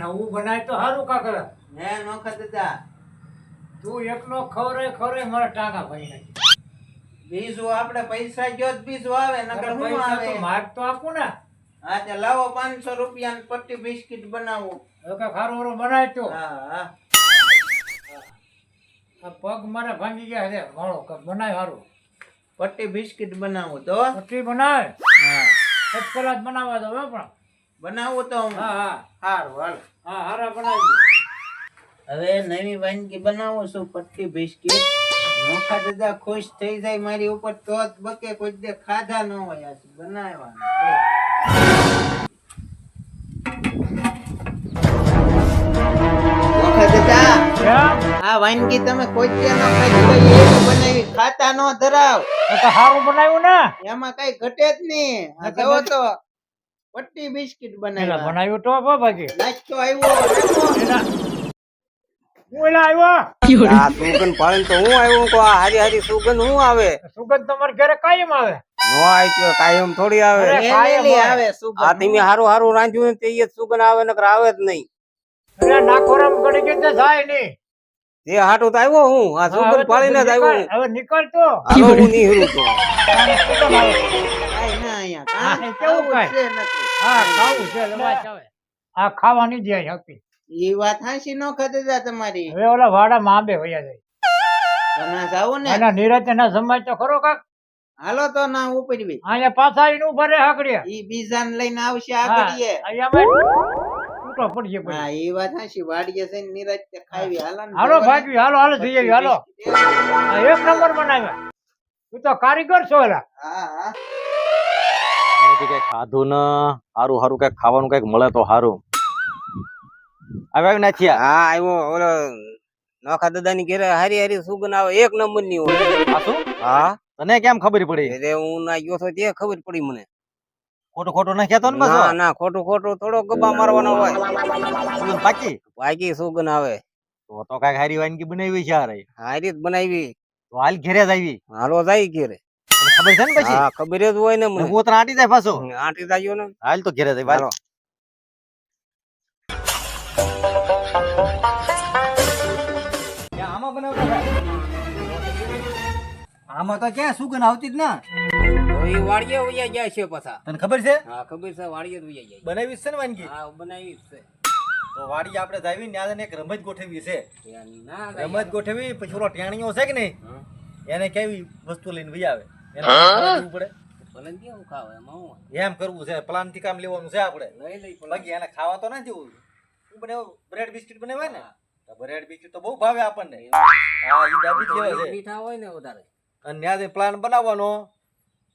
નવું બનાય તો સારું કાકર. હે નોખા દાદા તું એકલો ખવરે મારા ટાંકા ભરી નાખી. બીજું આપણે પૈસા ગયો જ બીજું આવે નકર હું પૈસા આવે તો માગ તો આપું ને. હા તે લાવો 500 રૂપિયા પટ્ટી બિસ્કિટ બનાવો. હવે કાંઈ ખારું બનાય તો. હા હા આ પગ મારા ભાંગી ગયા છે મારો બનાય સારું. પટ્ટી બિસ્કિટ બનાવો તો પટ્ટી બનાય હા એક કલાક બનાવવા દો હવે પણ. બનાવો તો હું હા હા સારું હાલ હા હારા બનાવી હવે નવી વાનગી બનાવો છું પટ્ટી બિસ્કિટ નોખા દાદા ખુશ થઈ જાય મારી ઉપર તો જ બકે કોઈ દે ખાધા ન હોય આ બનાવવાનું નોખા દાદા આ વાનગી તમે કોઈ દે ન ખાધી હોય એવી બનાવી ખાતા ન ધરાવ સારું બનાવ્યું ને. એમાં કઈ ઘટે જ નહીં આ જોવો તો પટ્ટી બિસ્કિટ બનાવ્યા બનાવ્યું તો બાકી નાસ્તો આવ્યો હું એલા આવ્યો. આ સુગંધ પાડીને તો હું આવ્યો કો આ હારી હારી સુગંધ હું આવે સુગંધ તમારા ઘરે કાયમ આવે. નો આવી કાયમ થોડી આવે અરે, એલેલી આવે સુગંધ આ તમે હારું હારું રાંધ્યું ને તે ઈ જ સુગંધ આવે નકર આવે જ નહીં અરે નાખોરામ ગળી ગઈ તો જાય નહીં. તે હાટું તો આવ્યો હું આ સુગંધ પાડીને જ આવ્યો હું. હવે નીકળ તો. હાલો હું નહીં હિરું તો કાંઈ ના અહીંયા હા, કાંઈ કેવું ખાવું કાંઈ? છે નથી. હા ખાવું છે લવાચ આવે. આ ખાવાની જાય હતી. ઈ વાત હાંસી નો ખાધા તમારી હવે ઓલા વાડામાં આંબે વયા જાય. તમે જાઓ ને એના નિરાતે ના સમાજ તો ખરો કાક. હાલો તો ના ઉપડવી અહીંયા પાછા આવીને ઉભા રહે હાકડિયા. ઈ બીજાને લઈને આવશે હા, આગળીએ અહીંયા તૂટો પડીએ પછી. હા ઈ વાત હાંસી વાડીએ જઈને નિરાંત તે ખાવી હાલો ને હાલો ભાગવી હાલો હાલો જઈ આવી હાલો. આ એક નંબર બનાવ્યા. તું તો કારીગર છો એલા. હા હા કઈ ખાધું ને હારું હારું કઈક ખાવાનું કઈક મળે તો હારું આવ્યા નાખ્યા હા આવ્યો ઓલો નોખા દાદા ની ઘરે હારી હારી સુગંધ આવે એક નંબર ની હોય હા તને કેમ ખબર પડી એટલે હું ના ગયો તો તે ખબર પડી મને ખોટું ખોટું ના કહેતો ને ના ના ખોટું ખોટું થોડો ગબ્બા મારવાનો હોય સુગંધ પાકી પાકી સુગંધ આવે તો કઈક હારી વાનગી બનાવી છે હારી હારી જ બનાવી તો હાલ ઘરે જ આવી હાલો જાય ઘરે ખબર છે ને પછી હા ખબર જ હોય ને મને હું તને આટી જાય પાછો આટી જાય ને હાલ તો ઘરે જાય હાલો આમાં બનાવતા આમાં તો ક્યાં સુગંધ આવતી જ ના. તો ઈ વાડીએ વયા જાય છે પાછા તને ખબર છે? હા ખબર છે વાડીએ જ વયા જાય બનાવી છે ને વાનગી. હા બનાવી છે તો વાડી આપણે જાવી ત્યાં એક રમત ગોઠવી છે. ના રમત ગોઠવી પછી ઓલો ટેણીઓ છે કે નહીં એને કેવી વસ્તુ લઈને વહી આવે એને કરવું પડે. ભલે કેવું ખાવે એમાં હું એમ કરવું છે પ્લાન થી કામ લેવાનું છે આપણે. લઈ લઈ બાકી એને ખાવા તો ના જેવું શું બનાવ બ્રેડ બિસ્કિટ બનાવાય ને તો બ્રેડ બિસ્કિટ તો બહુ ભાવે આપણને. હા ઈ ડાબી જ લેવા છે મીઠા હોય ને વધારે અને ત્યાં પ્લાન બનાવવાનો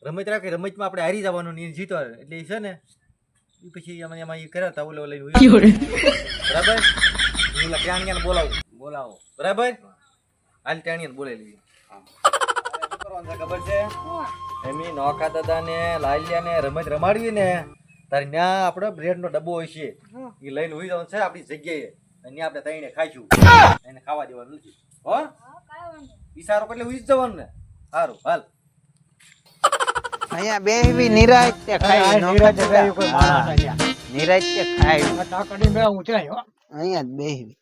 રમત રાખી રમતમાં આપણે હારી જવાનું ને જીતો એટલે ઈ છે ને ઈ પછી એમાં ઈ કર્યા તા ઓલે લઈને બરાબર. ઓલા ટેણીયાને બોલાવો બરાબર. હાલ ટેણીયાને બોલાવી લઈએ. કરવાનું છે ખબર છે એમી નોખા દાદા ને લાલિયા ને રમત રમાડવી ને તારે ત્યાં આપણે બ્રેડ નો ડબ્બો હોય છે એ લઈને હોઈ જવાનું છે આપણી જગ્યાએ અને ત્યાં આપણે તઈને ખાઈશું એને ખાવા દેવાનું નથી હો. ઈશારો એટલે હોઈ જ જવાનું ને. સારું હાલ અહીંયા બેહવી નિરાંત તે ખાઈ નોખા દાદા નિરાંત તે ખાઈ અહીંયા જ બેહવી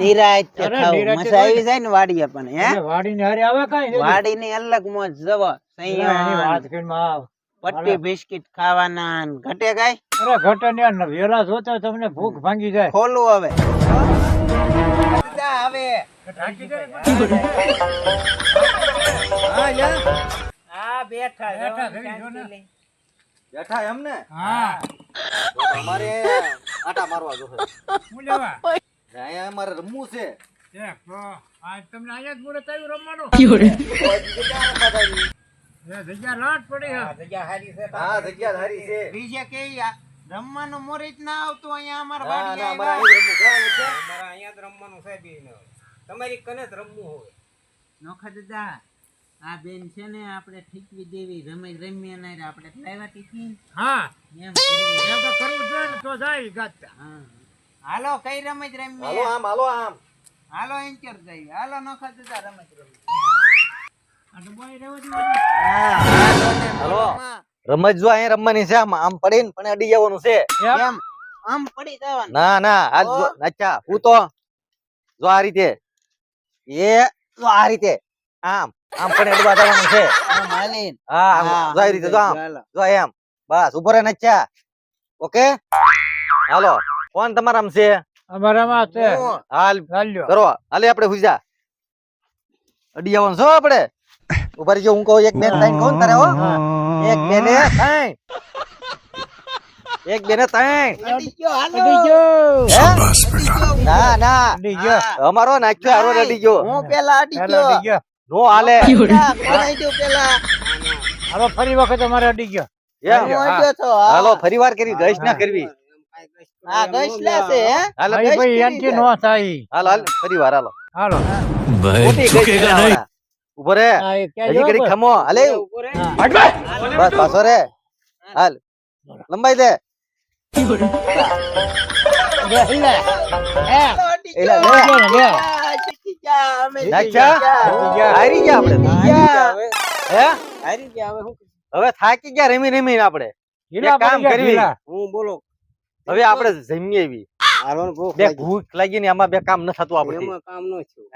નિરાંત તે ખાવ મજા આવી જાય ને વાડીએ પણ હે વાડીને હારે આવે કાઈ વાડીની અલગ મોજ જવો વાત કરીમાં પટ્ટી બિસ્કિટ ખાવાના ને ઘટે ગાય અરે ઘટે ને વેલા જોતા તમને ભૂખ ભાંગી જાય. ખોલું હવે હવે હા બેઠા બેઠા એમ ને. હા અમારે આટા મારવા જો હું લેવા અહીંયા અમારે રમવું છે. તમને અહીંયા જ બોલે તારું રમવાનું જગ્યા લાટ પડી જગ્યા હારી છે હા જગ્યા ધારી છે. બીજે કે રમવાનું મોરી જ ના આવતું અહીંયા અમાર ના, વાડીએ ના, અમારે આવ્યા. અહીં જ રમવું છે. અમારા અહીંયા જ રમવાનું છે બેન તમારી કને જ રમવું હોય નોખા દાદા આ બેન છે ને આપણે ઠીકવી દેવી રમત રમીએ ને આપણે લાવ્યા ટિફિન હા એમ કરવી. એમ તો કરવું જોઈએ ને તો જાય ગાતા. હા. હાલો કઈ રમત હાલો રમીએ આમ હાલો આમ હાલો એન્ચર જઈએ હાલો નોખા દાદા રમત રમીએ આ તો બોય રહેવા દીધું. હાલો રમત જો અહીંયા રમવાની છે આમ આમ પડીને પણ અડી જવાનું છે એમ? કેમ આમ પડી જવાનું. ના ના આ ઓ. અચ્છા હું તો જો આ રીતે એ જો આ રીતે આમ આમ પણ એડવા જવાનું છે આમ હાલીને. હા આમ હા, જો આ રીતે જો આમ હાલો. જો એમ બસ ઉભો રહે નચ્યા ઓકે હાલો કોણ તમારામ છે અમારામાં છે હું. હાલ ચાલ્યો કરો હાલે આપણે હુજા અડી આવવાનું છો આપણે ઉભા રહેજો હું કહું એક બે ત્રણ કોણ તારે હો એક બે ને ત્રણ એક બે ને ત્રણ અડી ગયો, હાલો. અડી ગયો હે? અડી ગયો. ના ના અડી ગયો હા. અમારો નાખ્યો હારો અડી ગયો હું પેલા અડી ચાલો, ગયો. અડી ગયો નો હાલે પેલા, કોણ અડ્યું પેલા? હાલો ફરી વખત અમારે અડી ગયો એમ હું અડ્યો તો, હા. હાલો ફરી વાર કરી ગઈશ ના કરવી હા, ગઈશ લેશે, હે? હાલો ભાઈ ભાઈ કરી એનથી જાય. નો થાય હાલો હાલ ફરી વાર હાલો હાલો મોટી ગઈશ પેલા ઉભો રે હા, એ ક્યાં હજી જવો ઘડીક બસ? ખમો હાલે બસ પાછો રે હાલ લંબાઈ દે લે, લે. હે, અડી એલા ગયો. લે. લે, લે. આ, જીતી ગયા, અમે જીતી નાખ્યા? ગયા. હારી ગયા આપણે હે હારી ગયા, હવે હું કરું? હવે થાકી ગયા રમી રમીને આપણે ઢીલા એક કામ પડી ગયા, કરવી. ઢીલા. હું બોલો. હવે આપણે જમીએ એવી બે ભૂખ લાગી ને આમાં બે કામ ન થતું આપણે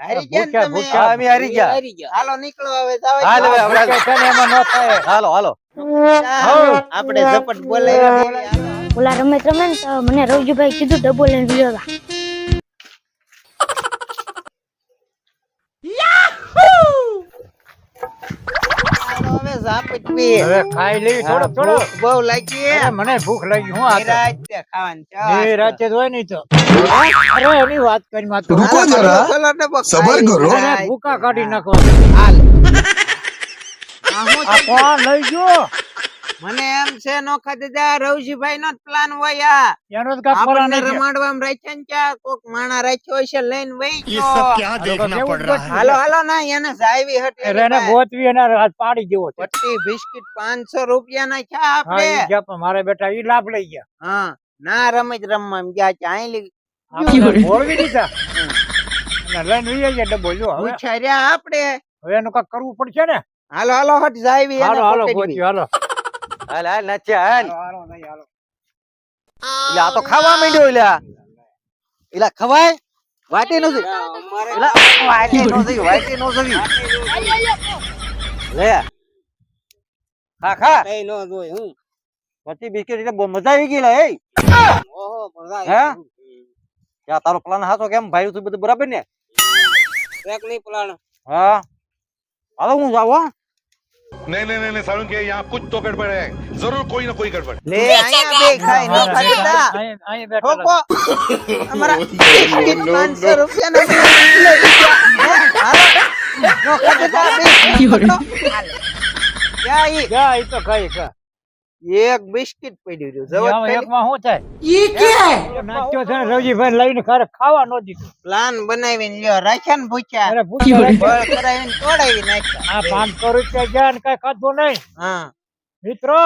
હારી ગયા ને ભૂખ્યા, તમે? ભૂખ્યા. અમે હારી ગયા હાલો નીકળો હવે, જાઓ. હાલ હવે આપણે ભૂખ્યા છે ને એમાં નો થાય હાલો હાલો હા, આપણે ઝપટ બોલાવ્યા. ઓલા રમત રમે ને તો મને રવજીભાઈ કીધું ડબ્બો લઈને વિયો જા. હાલો હવે ઝાપટ પી. હવે ખાઈ લેવી થોડો થોડો ભૂખ બહુ લાગી. અરે મને ભૂખ લાગી હું આ તો. નિરાંતે ખાવાનું. ચા. નિરાંતે જ હોય નહીં તો અરે એની વાત કરી માં તો રૂકો હાલો, જરા. ચલો ડબ્બો સબર ખાઈ. કરો. એને હાય. ભૂકા કાઢી નાખવા હાલ. આ હું આ કોણ લઈ ગયો મને એમ છે નોખા દાદા રવજીભાઈ નો પ્લાન હોય આ. એનો જ કાંઈક ફરા આપણને નહીં છે. રમાડવામાં રાખ્યા ને ક્યાં કોક માણા રાખ્યો હશે લઈને વહી ये ગયો. सब क्या હાલો, देखना કેવું पड़ रहा है હાલો હાલો ના એને જાયવી હટી એટલે એને ગોતવી અને હાથ પાડી જેવો છે પટ્ટી બિસ્કિટ 500 રૂપિયા ના છે હા આપણે. ઈ ગયા પણ મારા બેટા ઈ લાભ લઈ ગયા હા ના રમત રમવા એમ ગયા છે આઈ લી આપણે ભોળવી દીધા અને લઈને વી ગયા ડબ્બો જો હવે પૂછ્યા રહ્યા આપણે. હવે એનું કાંઈક કરવું પડશે ને હાલો હાલો હટ જાયવી એને હાલો હાલો પકડવી. ગોત્યું હાલો હાલ હાલ નાચ્યા હાલ હાલો નહીં હાલો એટલે આ તો ખાવા માંડ્યો એલા ખવાય વાટી નો એલા વાટી નો જઈ વાટી નો જવી લે ખા ખા કઈ નો જોઈ હું. પછી બિસ્કિટ એટલે બહુ મજા આવી ગઈ લા એ ઓહો મજા હે? આવી. યા તારો પ્લાન હાચો કેમ ભાઈ તું બધું બરાબર ને ટ્રેક નહીં પ્લાન. હા હાલો હું જાવ હો नहीं नहीं नहीं सारुण के यहाँ कुछ तो गड़बड़ है जरूर कोई ना कोई गड़बड़ લે અહીંયા બે ખાઈ નો ખાતા. અહીં બેઠા ઠોકો. અમારા બિસ્કિટ 500 રૂપિયાના લઈ ગયા. હે? હાલો. નો ખાતા બે પકડો. ક્યાં ઈ? જા ઈ તો ખાઈ ખા એક બિસ્કિટ પડ્યું રહ્યું. જવો આમાં ખાલી. એકમાં શું થાય ઈ કે નાચ્યો છે ને રવજીભાઈ લઈને ખારે ખાવા નો દીધું પ્લાન બનાવીને લ્યો રાખ્યા ને ભૂખ્યા. અરે ભૂખ્યા રાખ્યા. બળ કરાવીને તોડાવી નાખ્યા. આ 500 રૂપિયા ગયા ને કઈ ખાધું નહીં હા મિત્રો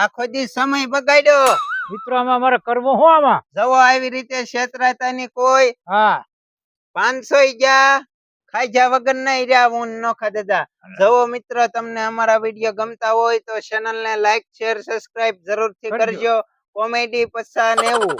આખો દી સમય બગાડ્યો. મિત્રો આમાં મારે કરવું શું આમાં જવો આવી રીતે છેતરાતાની કોઈ હા 500 ય ગયા ખાઈજા વગર નહીં રહ્યા હું નોખા દાદા. જવો મિત્રો તમને અમારા વિડીયો ગમતા હોય તો ચેનલ ને લાઈક શેર સબસ્ક્રાઇબ જરૂરથી કરજો. કરજો. કોમેડી પસ્સા ને એવું